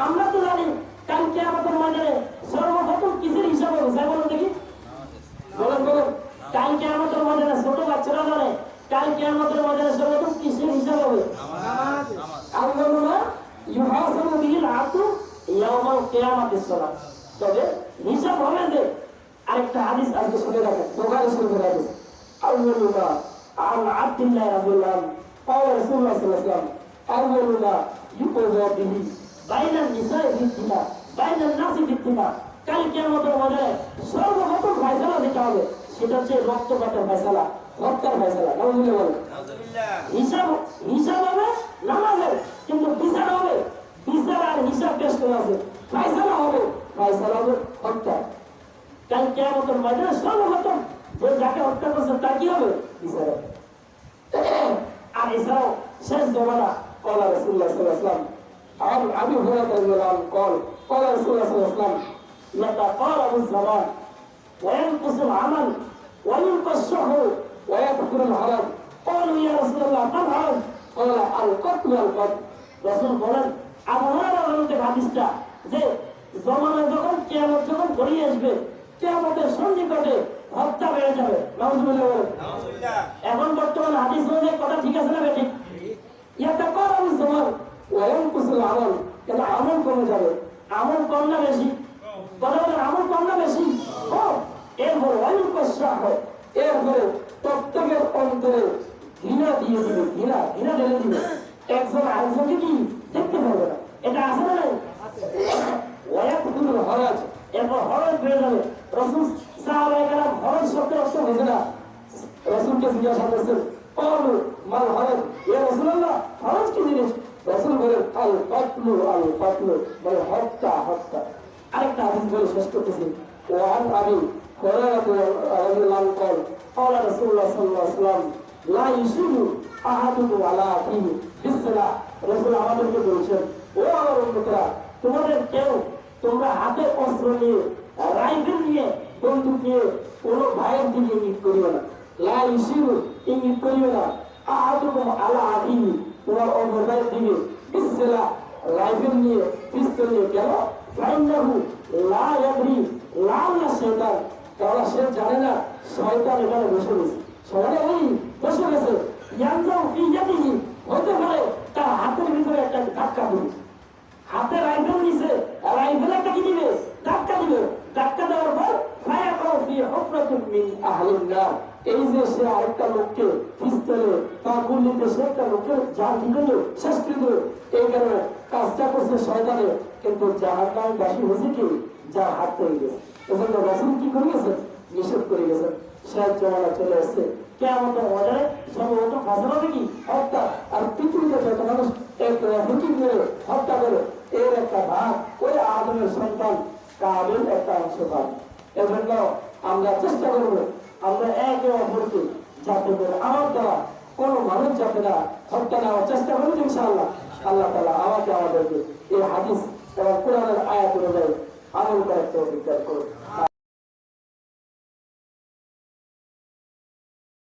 আমরা তো জানি কাল কিয়ামতের ময়দানে সর্বপ্রথম কিসের হিসাব হবে স্যার বলুন দেখি, বলেন বলেন। কাল কিয়ামতের ময়দানে ছোট বাচ্চারা জানে কাল কিয়ামতের ময়দানে সর্বপ্রথম কিসের হিসাব হবে? আল্লাহুম্মা ইউহাসাবু বিল আবদু ইয়াউমাল কিয়ামাতিস সালাত। তবে হিসাব হবে যে আরেকটা হাদিস আজকে শুনে রাখেন, বুখারী শরীফের হাদিস। আল্লাহুম্মা আন আব্দুল্লাহ রাদিয়াল্লাহু আনহু قال رسول الله صلى الله عليه وسلم أولنا يقضى به بين النساء بالدماء بين الناس بالدماء। কাল কিয়ামতের ময়দানে সর্বপ্রথম ফয়সালা যেটা হবে সেটা হচ্ছে রক্তপাতের ফয়সালা, হত্যার ফয়সালা। নাউজুবিল্লাহ বলেন। হিসাব হিসাব হবে নামাজের, কিন্তু বিচার হবে, বিচার আর হিসাব পেশ করা আছে। ফয়সালা হবে, ফয়সালা হবে হত্যা। কাল কিয়ামতের ময়দানে সর্বপ্রথম যে যাকে হত্যা করছে তার কি হবে? বিচার হবে। আর এছাড়াও শেষ জমানা قال رسول الله صلى الله عليه وسلم عن ابي هريره رضي الله عنه قال رسول الله صلى الله عليه وسلم يتقارب الزمان وينقص العمل ويلقى الشهر ويكثر الحرج قالوا يا رسول الله ما الحرج قال القتل القتل। রাসূল বলেন আবু হুরায়রা বলেন হাদিসটা যে জমানা যখন কিয়ামত যখন ঘনিয়ে আসবে, কিয়ামতের সন্নিকটে হত্যা বেড়ে যাবে। নাউজুবিল্লাহ বলেন। এখন বর্তমান হাদিস অনুযায়ী কথা ঠিক আছে না বেঠিক? ইয়াতাকারাবু যামান ওয়া ইয়ানকুসুল আমাল, এটা আমল কমে যাবে। আমল কম না বেশি? কথা বলেন, আমল কম না বেশি? কম। এরপর ওয়ায়ুকাশাহ, এরপরে প্রত্যেকের অন্তরে ঘৃণা দিয়ে দিবে, ঘৃণা ঢেলে দিবে। একজন আরেকজনকে কি দেখতে পারবে না, এটা আছে না নাই? ওয়ায়াকুতুল হরাজ, এরপর হরজ বেড়ে যাবে। রাসূল সাহাবায়ে কেরাম হরজ শব্দের অর্থ বোঝে না। রাসূলকে জিজ্ঞাসা করছেন ক্বালু মাল হরজ ইয়া রাসূলুল্লাহ, হরজ কি জিনিস? রাসূল বলেন আল কাতলু মানে হত্যা। আরেকটা হাদিস বলে শেষ করতেছি। ওয়ান আবি হুরায়রা রাদিয়াল্লাহু আনহু قال رسول الله صلى الله عليه وسلم لا يشهد احدكم على اخيه بالسلاح। রাসূল আমাদেরকে বলেছেন, ও আমার উম্মতরা, তোমাদের কেউ তোমরা হাতে অস্ত্র নিয়ে, রাইফেল নিয়ে, বন্দুক নিয়ে কোনো ভাইয়ের দিকে ইঙ্গিত করিও না। লা ইউশিরু, ইঙ্গিত করিও না। আহাদুকুম আলা আখিহি, তোমার অপর ভাইয়ের দিকে বিসমিল্লাহ, রাইফেল নিয়ে, পিস্তল নিয়ে। কেন? ফাইন্নাহু লা ইয়াদরি লাআল্লা শাইতান, কারণ সে জানে না শয়তান এখানে বসে গেছে। শয়তান বসে গেছে। ইয়ানজাউ ফি ইয়াদিহি, হতে পারে তার হাতের ভিতরে একটা ধাক্কা দিবে। হাতে রাইফেল নিছে, রাইফেল একটা কি দিবে? ধাক্কা দিবে। ধাক্কা দেওয়ার পর ফায়াকাউ ফি হুফরাতিন মিন আহলিন নার, এই যে সে আরেকটা লোককে পিস্তলে তা গুলিতে সে একটা লোকের জান দিল, শেষ করে দিল। এই কারণে কাজটা করছে শয়তানে, কিন্তু জাহান্নামে বাসী হয়েছে কি? যার হাত হয়ে গেছে। এজন্য রাসূল কি করে গেছেন? নিষেধ করে গেছেন। শেষ জমানা চলে আসছে, কিয়ামতের ময়দানে সর্বপ্রথম ফয়সালা হবে কি? হত্যা। আর পৃথিবীতে যত মানুষ এক হুকুম করে হত্যা করে, এর একটা ভাগ ওই আদমের সন্তান কাবিল একটা অংশ পাবে। এজন্য আমরা চেষ্টা করব আমরা একে অপরকে যাতে করে আমার দ্বারা কোনো মানুষ যাতে না হত্যা নেওয়ার চেষ্টা করবো ইনশাআল্লাহ। আল্লাহ তাআলা আমাকে আমাদেরকে এই হাদিস এবং কোরআনের আয়াত অনুযায়ী আমল করার তৌফিক দান করুন।